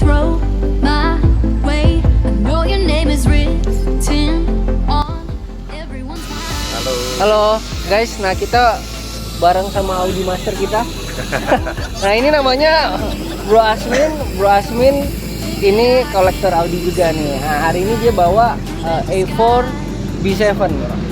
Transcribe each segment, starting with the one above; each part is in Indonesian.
throw my way. I know your name is written on everyone's mind. Halo guys, nah kita bareng sama Audi Master kita. Nah ini namanya Bro Asmin ini kolektor Audi juga nih. Nah hari ini dia bawa A4 B7.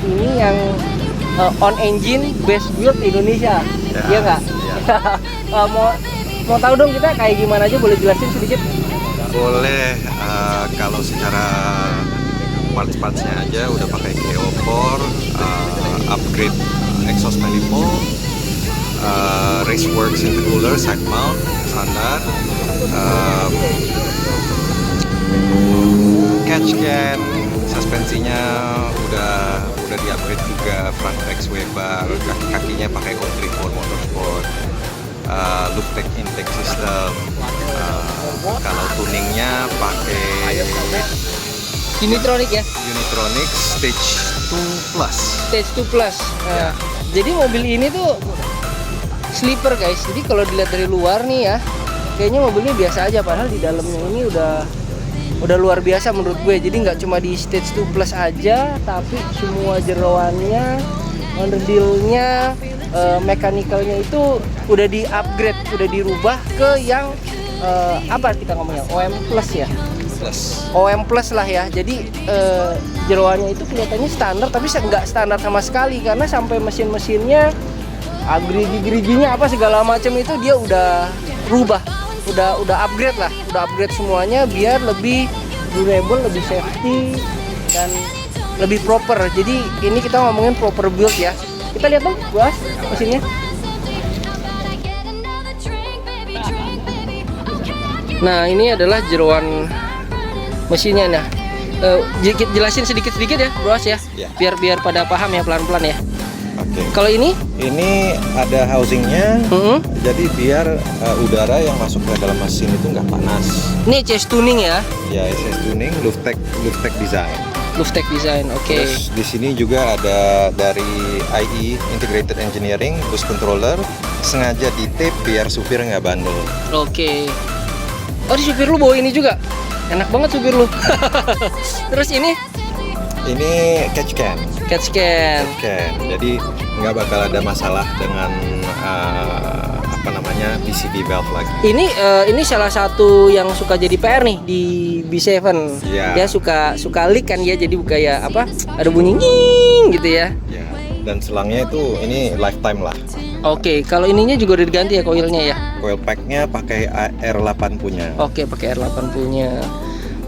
Ini yang on engine best build Indonesia. Iya nggak? Ya. Mau tahu dong kita kayak gimana aja, boleh jelasin sedikit? Boleh. Kalau secara parts-partsnya aja udah pakai KO4, upgrade exhaust manifold, Raceworks intercooler side mount standar, catch can, suspensinya udah di-upgrade juga, front Rex Weber, kaki-kakinya pakai O34 Motorsport, Luptec intake system, kalau tuningnya pakai Unitronic ya? Unitronic Stage 2 Plus. Stage 2 Plus. Nah, jadi mobil ini tuh sleeper guys. Jadi kalau dilihat dari luar nih ya, kayaknya mobilnya biasa aja, padahal di dalamnya ini udah luar biasa menurut gue. Jadi nggak cuma di Stage 2 Plus aja, tapi semua jeroannya, underdealnya, mechanical-nya itu udah di-upgrade, udah dirubah ke yang apa kita ngomongnya? OM Plus ya? OM Plus lah ya. Jadi jeroannya itu kelihatannya standar, tapi nggak standar sama sekali karena sampai mesin-mesinnya, gerigi-geriginya apa segala macam itu dia udah rubah, udah upgrade lah, udah upgrade semuanya biar lebih durable, lebih safety dan lebih proper. Jadi ini kita ngomongin proper build ya. Kita lihat dong, Bos, mesinnya. Nah ini adalah jeroan mesinnya. Nah jelasin sedikit ya Bros ya, biar pada paham ya, pelan-pelan ya. Oke. Kalau ini ada housingnya, jadi biar udara yang masuk ke dalam mesin itu nggak panas. Ini chassis tuning ya? Ya, chassis tuning, Luftek design. Luftek design, oke. Terus di sini juga ada dari IE Integrated Engineering bus controller, sengaja di tape biar supir nggak bandel. Oke. Oh di supir lu bawa ini juga? Enak banget supir lu. Terus ini catch can. Jadi nggak bakal ada masalah dengan PCV valve lagi. Ini salah satu yang suka jadi PR nih di B7. Ya. Dia suka leak kan ya, jadi kayak apa? Ada bunyi nying gitu ya. Ya. Dan selangnya itu ini lifetime lah. Oke, kalau ininya juga udah diganti ya koilnya ya? Coil packnya pakai R8 punya. Oke, pakai R8 punya.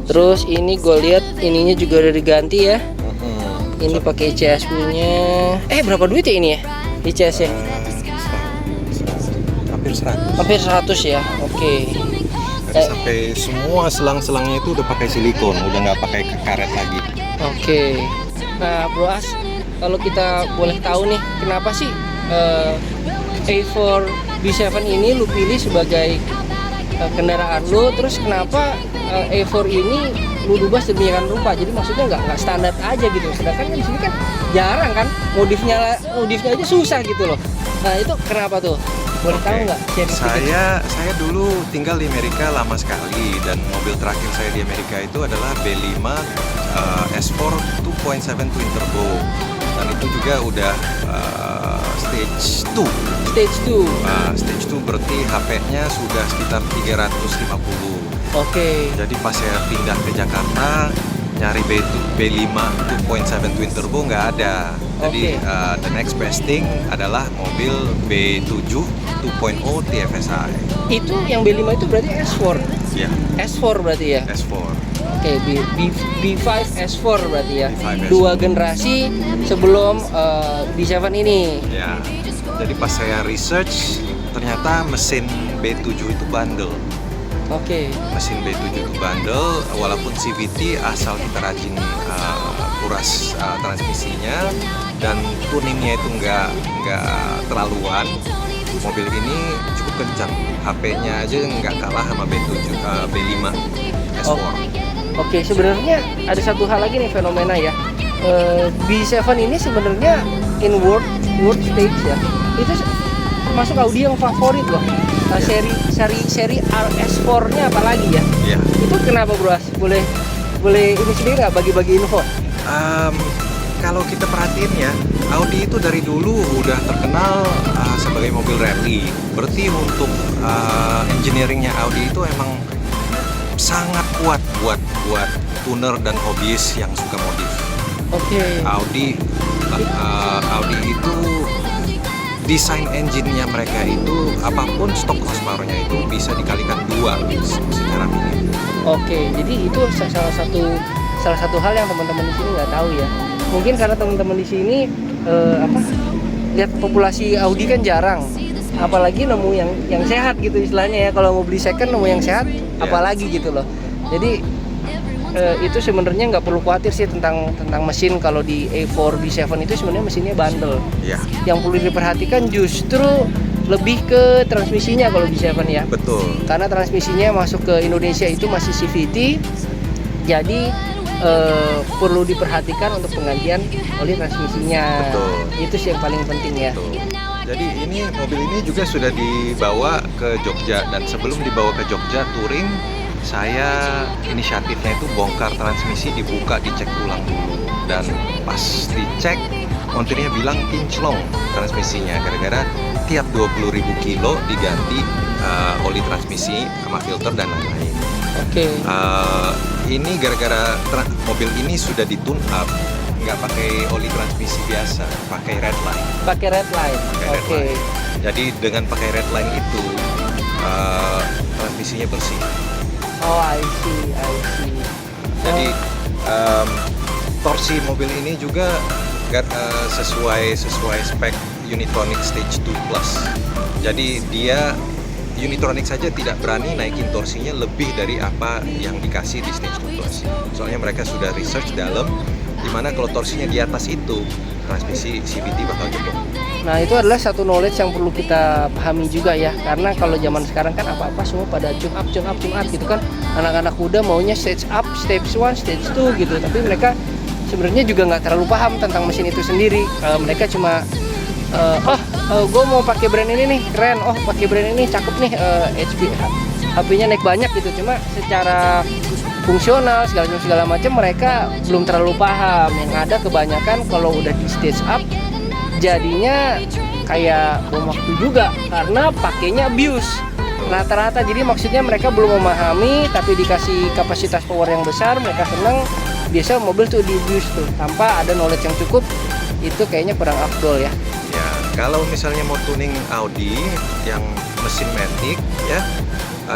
Terus ini gue lihat ininya juga udah diganti ya. Ini pakai ICS punya. Berapa duit ya ini ya? ICS ya? Hampir 100 ya. Oke. Sampai semua selang-selangnya itu udah pakai silikon, udah nggak pakai karet lagi. Oke. Nah, Bro As, kalau kita boleh tahu nih, kenapa sih A4 B7 ini lu pilih sebagai kendaraan lu, terus kenapa A4 ini lu rubah sedemikian rupa? Jadi maksudnya nggak standar aja gitu. Sedangkan kan di sini kan jarang kan modifnya aja susah gitu loh. Nah itu kenapa tuh? Boleh tahu nggak? Saya dulu tinggal di Amerika lama sekali, dan mobil terakhir saya di Amerika itu adalah B5 S4 2.7 twin turbo, dan itu juga udah stage 2. Stage 2 berarti HP-nya sudah sekitar 350. Oke. Jadi pas saya pindah ke Jakarta nyari B5 2.7 twin turbo nggak ada. Jadi the next best thing adalah mobil B7 2.0 TFSI. Itu yang B5 itu berarti S4. Ya. S4 berarti ya. S4. Oke, B5 S4 berarti ya. B5 S4. Dua generasi sebelum B7 ini. Ya. Jadi pas saya research ternyata mesin B7 itu bandel. Oke. Mesin B7 itu bandel, walaupun CVT asal kita rajin kuras transmisinya dan tuningnya itu nggak terlaluan. Mobil ini cukup kencang, HP-nya aja nggak kalah sama B5 S4. Oke, sebenarnya ada satu hal lagi nih fenomena ya. B7 ini sebenarnya in world stage ya. Itu termasuk Audi yang favorit loh. seri RS4-nya apalagi ya? Ya. Itu kenapa bro? Boleh ini sendiri nggak bagi-bagi info? Kalau kita perhatiin ya, Audi itu dari dulu udah terkenal sebagai mobil rally. Berarti untuk engineeringnya Audi itu emang sangat kuat buat tuner dan hobiis yang suka modif. Oke. Audi itu desain engine-nya mereka itu apapun stok horsepower-nya itu bisa dikalikan 2 secara minim. Oke, jadi itu salah satu hal yang teman-teman di sini nggak tahu ya. Mungkin karena teman-teman di sini lihat populasi Audi kan jarang, apalagi nemu yang sehat gitu istilahnya ya. Kalau mau beli second nemu yang sehat, apalagi gitu loh. Jadi itu sebenarnya nggak perlu khawatir sih tentang mesin. Kalau di A4 B7 itu sebenarnya mesinnya bandel. Ya. Yang perlu diperhatikan justru lebih ke transmisinya kalau B7 ya. Betul. Karena transmisinya masuk ke Indonesia itu masih CVT, jadi perlu diperhatikan untuk penggantian oli transmisinya. Betul. Itu sih yang paling penting ya. Betul. Jadi mobil ini juga sudah dibawa ke Jogja, dan sebelum dibawa ke Jogja touring, saya inisiatifnya itu bongkar transmisi, dibuka, dicek ulang dulu. Dan pas dicek, montirnya bilang kinclong transmisinya, gara-gara tiap 20.000 kilo diganti oli transmisi sama filter dan lain-lain. Oke. Ini gara-gara mobil ini sudah ditune up, nggak pakai oli transmisi biasa, pakai red line. Pakai red line. Oke. Jadi dengan pakai red line itu transmisinya bersih. Oh, I see. Jadi torsi mobil ini juga sesuai spek Unitronic Stage 2 Plus. Jadi dia Unitronic saja tidak berani naikin torsinya lebih dari apa yang dikasih di Stage 2 Plus. Soalnya mereka sudah research dalam, dimana kalau torsinya di atas itu transmisi CVT bakal jebol. Nah, itu adalah satu knowledge yang perlu kita pahami juga ya. Karena kalau zaman sekarang kan apa-apa semua pada tune up gitu kan. Anak-anak muda maunya stage up, stage 1, stage 2 gitu. Tapi mereka sebenarnya juga nggak terlalu paham tentang mesin itu sendiri. Mereka cuma gue mau pakai brand ini nih, keren. Oh, pakai brand ini cakep nih, HP-nya naik banyak gitu. Cuma secara fungsional segala macam mereka belum terlalu paham. Yang ada kebanyakan kalau udah di stage up jadinya kayak bom waktu juga karena pakainya abuse rata-rata. Jadi maksudnya mereka belum memahami, tapi dikasih kapasitas power yang besar mereka seneng. Biasa mobil tuh di abuse tuh tanpa ada knowledge yang cukup, itu kayaknya kurang afdol ya. Ya, kalau misalnya mau tuning Audi yang mesin matic ya,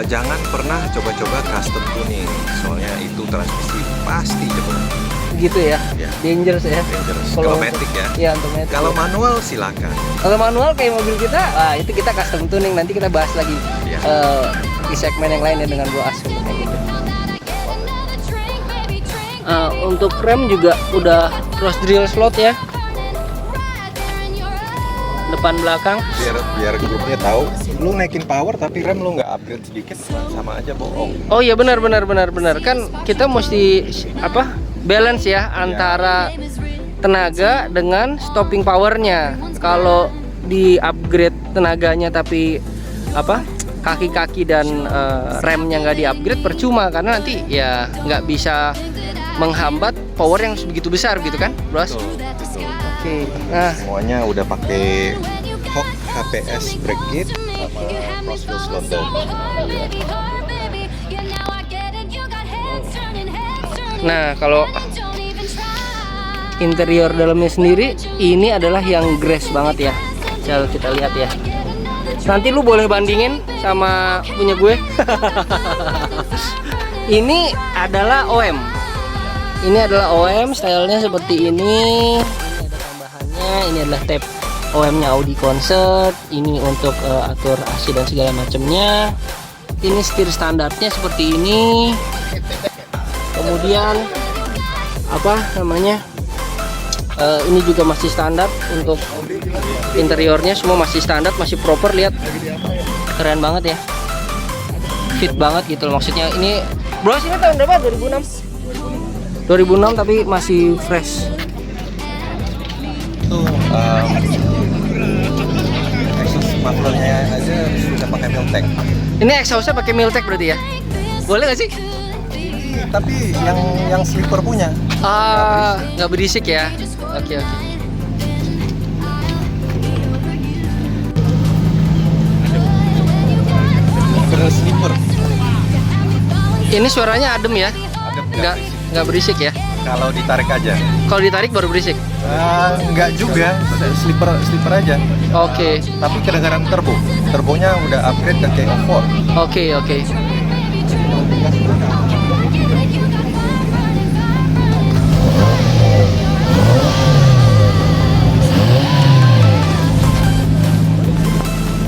jangan pernah coba-coba custom tuning, soalnya itu transmisi pasti jebol. Gitu ya, Ya. dangerous ya. Dangerous. Kalau matic ya. Iya, untuk matic. Kalau manual silakan. Kalau manual kayak mobil kita, itu kita custom tuning. Nanti kita bahas lagi Ya. di segmen yang lain ya dengan Bro As kayak gitu. Untuk rem juga udah cross drill slot ya, depan belakang. Biar grupnya tahu, lu naikin power tapi rem lu nggak upgrade sedikit sama aja bohong. Oh iya, benar kan kita mesti balance ya antara tenaga dengan stopping powernya. Kalau di upgrade tenaganya tapi kaki-kaki dan remnya nggak di upgrade, percuma karena nanti ya nggak bisa menghambat power yang begitu besar gitu kan, Bros? Betul. Oke. Nah, Semuanya udah pakai Hawk HPS brake kit sama crosswheel slot down. nah kalau interior dalamnya sendiri ini adalah yang grace banget ya. Coba kita lihat ya. Nanti lu boleh bandingin sama punya gue. Ini adalah OM. Ini adalah OM, stylenya seperti ini. Ini ada tambahannya, ini adalah tab OM-nya Audi Concert. Ini untuk atur AC dan segala macamnya. Ini setir standarnya seperti ini. Kemudian ini juga masih standar untuk interiornya, semua masih standar, masih proper. Lihat, keren banget ya, fit banget gitu loh. Maksudnya ini Bro, ini tahun berapa? 2006 tapi masih fresh. Tuh exhaust mufflernya aja sudah pakai Miltec Miltek. Ini exhaustnya pakai Miltek berarti ya? Boleh nggak sih? Tapi yang sleeper punya. Nggak berisik ya? Oke. Bener sleeper. Ini suaranya adem ya? Ada Nggak berisik ya? kalau ditarik aja. Kalau ditarik baru berisik? Enggak juga, sleeper aja. Oke. Tapi kedengaran turbo. Turbonya udah upgrade ke KO4. Oke.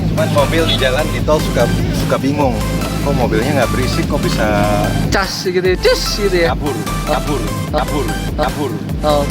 Cuman mobil di jalan di tol suka bingung. Kok mobilnya nggak berisik, kok bisa Cas gitu ya? Cus gitu ya? kabur. Oh.